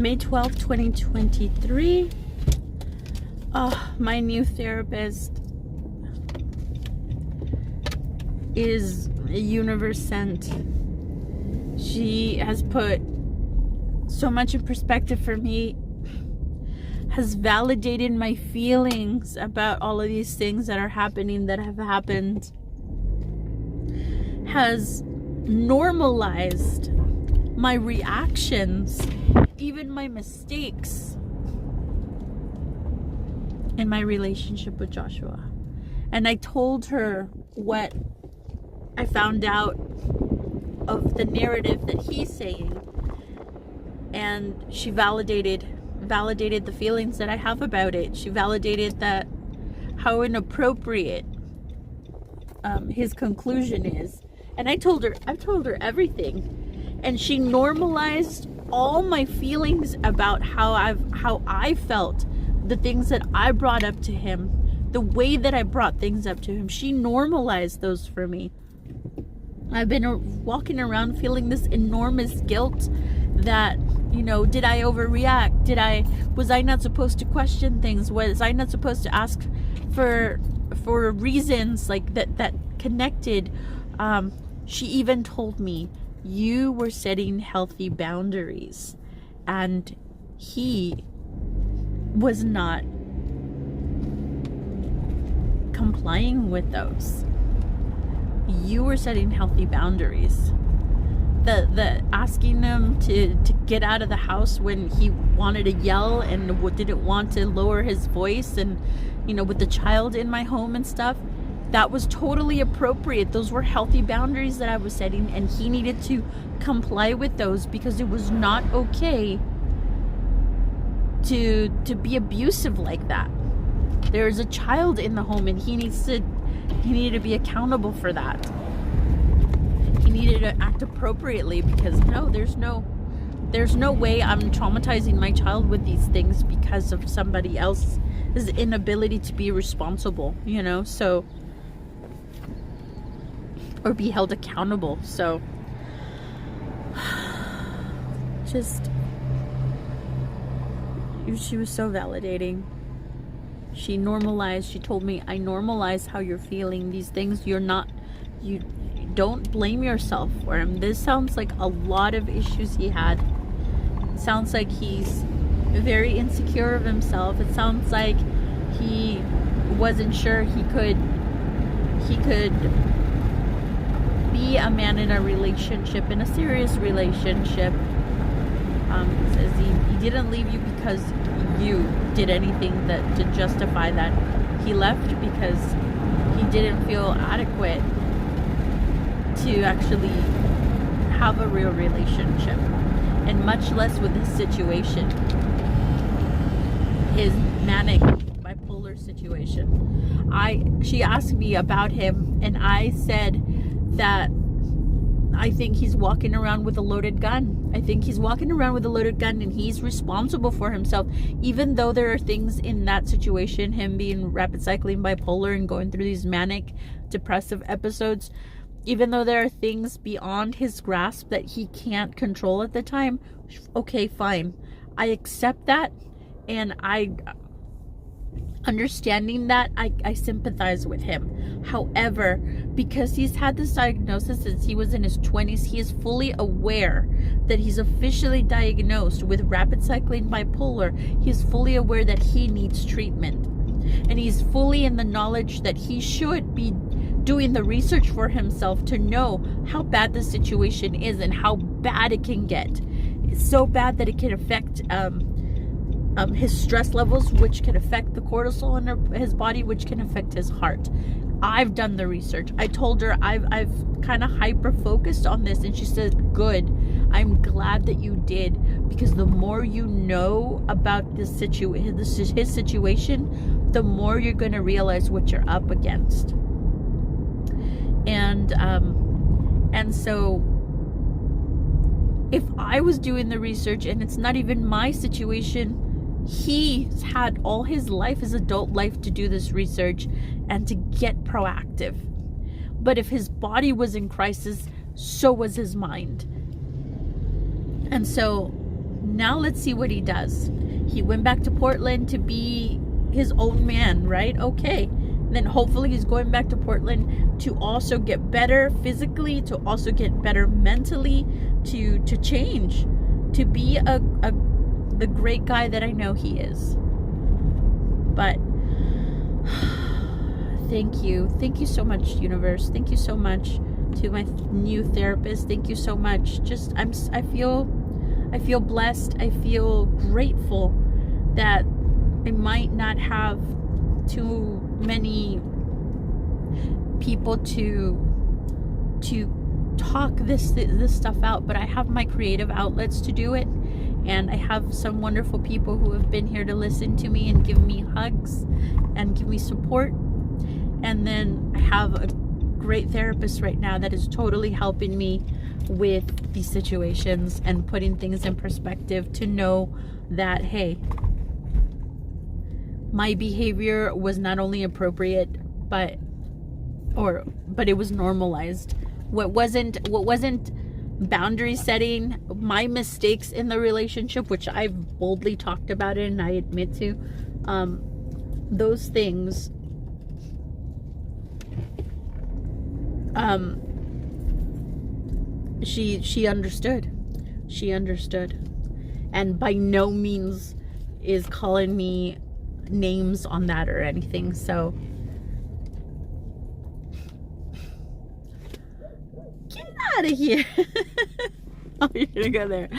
May 12th, 2023. My new therapist is a universe sent. She has put so much in perspective for me, has validated my feelings about all of these things that are happening, that have happened, has normalized my reactions, even my mistakes in my relationship with Joshua. And I told her what I found out of the narrative that he's saying, and she validated the feelings that I have about it. She validated that how inappropriate his conclusion is. And I've told her everything, and she normalized all my feelings about how I felt, the things that I brought up to him, the way that I brought things up to him. She normalized those for me. I've been walking around feeling this enormous guilt that, did I overreact? Was I not supposed to question things? Was I not supposed to ask for reasons like that connected? She even told me, you were setting healthy boundaries, and he was not complying with those. You were setting healthy boundaries. The asking him to get out of the house when he wanted to yell and didn't want to lower his voice, and with the child in my home and stuff, that was totally appropriate. Those were healthy boundaries that I was setting, and he needed to comply with those, because it was not okay to be abusive like that. There's a child in the home, and he needed to be accountable for that. He needed to act appropriately, because there's no way I'm traumatizing my child with these things because of somebody else's inability to be responsible, or be held accountable. So she was so validating. She told me, I normalize how you're feeling these things. You don't blame yourself for him. This sounds like a lot of issues he had. It sounds like he's very insecure of himself. It sounds like he wasn't sure he could be a man in a relationship, in a serious relationship. Says he didn't leave you because you did anything to justify that. He left because he didn't feel adequate to actually have a real relationship, and much less with his situation, his manic bipolar situation. She asked me about him, and I said that I think he's walking around with a loaded gun. I think he's walking around with a loaded gun, and he's responsible for himself. Even though there are things in that situation, him being rapid cycling bipolar and going through these manic depressive episodes, even though there are things beyond his grasp that he can't control at the time, okay, fine. I accept that, and understanding that, I sympathize with him. However, because he's had this diagnosis since he was in his 20s, he is fully aware that he's officially diagnosed with rapid cycling bipolar. He's fully aware that he needs treatment, and he's fully in the knowledge that he should be doing the research for himself to know how bad the situation is and how bad it can get. It's so bad that it can affect his stress levels, which can affect the cortisol in his body, which can affect his heart. I've done the research. I told her I've kind of hyper focused on this, and she said, good, I'm glad that you did, because the more you know about his situation, the more you're going to realize what you're up against. And so if I was doing the research, and it's not even my situation, he's had all his life, his adult life, to do this research and to get proactive. But if his body was in crisis, so was his mind. And so now let's see what he does. He went back to Portland to be his own man, right? Okay. Then hopefully he's going back to Portland to also get better physically, to also get better mentally, to change, to be the great guy that I know he is. But thank you so much, universe. Thank you so much to my new therapist. Thank you so much. Just I feel blessed. I feel grateful that I might not have too many people to talk this stuff out, but I have my creative outlets to do it, and I have some wonderful people who have been here to listen to me and give me hugs and give me support. And then I have a great therapist right now that is totally helping me with these situations and putting things in perspective, to know that, hey, my behavior was not only appropriate, but it was normalized. What wasn't boundary setting, my mistakes in the relationship, which I've boldly talked about it and I admit to, those things, she understood. She understood, and by no means is calling me names on that or anything. So get out of here. Oh, you're gonna go there.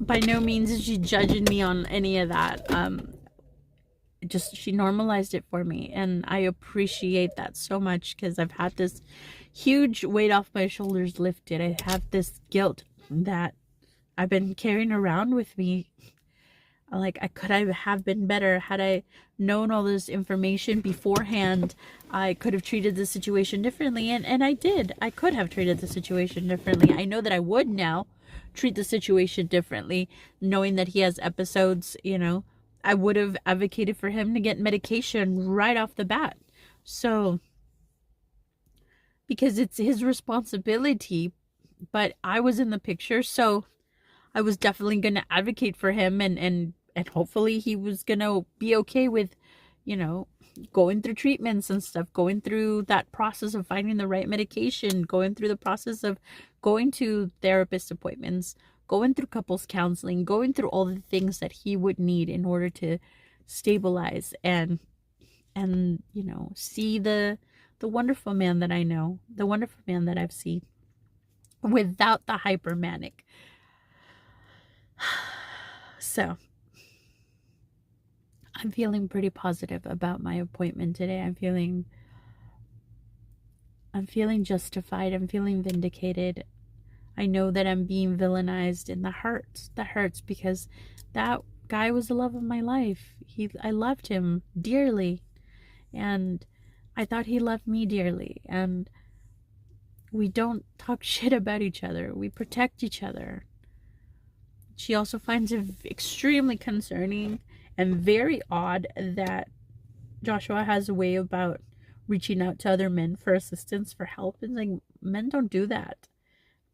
By no means is she judging me on any of that. Just, she normalized it for me, and I appreciate that so much, because I've had this huge weight off my shoulders lifted. I have this guilt that I've been carrying around with me. Like, could I have been better? Had I known all this information beforehand, I could have treated the situation differently. And I did. I could have treated the situation differently. I know that I would now treat the situation differently, knowing that he has episodes. I would have advocated for him to get medication right off the bat. So, because it's his responsibility, but I was in the picture, so I was definitely going to advocate for him, and hopefully he was going to be okay with, going through treatments and stuff, going through that process of finding the right medication, going through the process of going to therapist appointments, going through couples counseling, going through all the things that he would need in order to stabilize and see the wonderful man that I know, the wonderful man that I've seen, without the hypermanic. So I'm feeling pretty positive about my appointment today. I'm feeling justified. I'm feeling vindicated. I know that I'm being villainized, and that hurts because that guy was the love of my life. I loved him dearly, and I thought he loved me dearly, and we don't talk shit about each other. We protect each other. She also finds it extremely concerning and very odd that Joshua has a way about reaching out to other men for assistance, for help. It's like, men don't do that.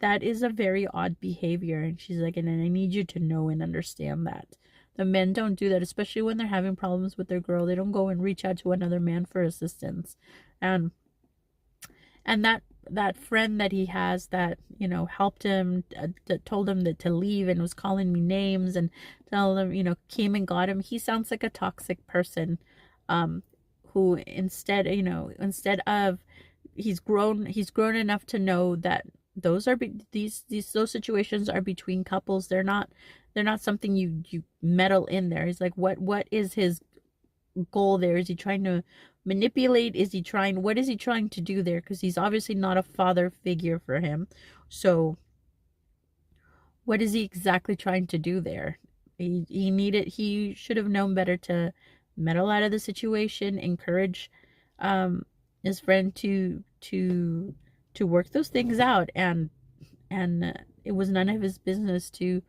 That is a very odd behavior. And she's like, and I need you to know and understand that. The men don't do that, especially when they're having problems with their girl. They don't go and reach out to another man for assistance. And that friend that he has that, helped him, that told him to leave and was calling me names and tell him, came and got him. He sounds like a toxic person, who instead of, he's grown enough to know that those situations are between couples. They're not something you meddle in there. He's like, what is his goal there? Is he trying to manipulate? What is he trying to do there? Because he's obviously not a father figure for him. So what is he exactly trying to do there? He should have known better to meddle out of the situation, encourage his friend to work those things out, and it was none of his business to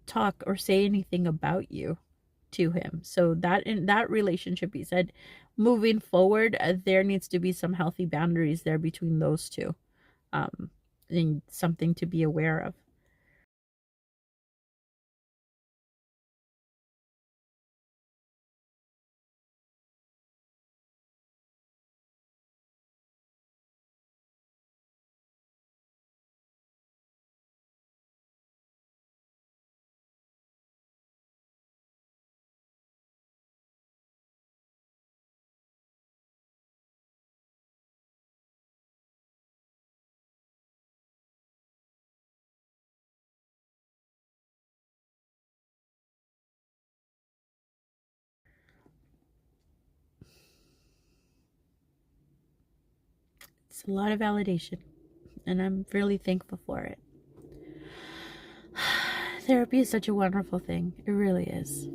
talk or say anything about you to him. So that in that relationship, he said, moving forward, there needs to be some healthy boundaries there between those two. and something to be aware of. It's a lot of validation, and I'm really thankful for it. Therapy is such a wonderful thing. It really is.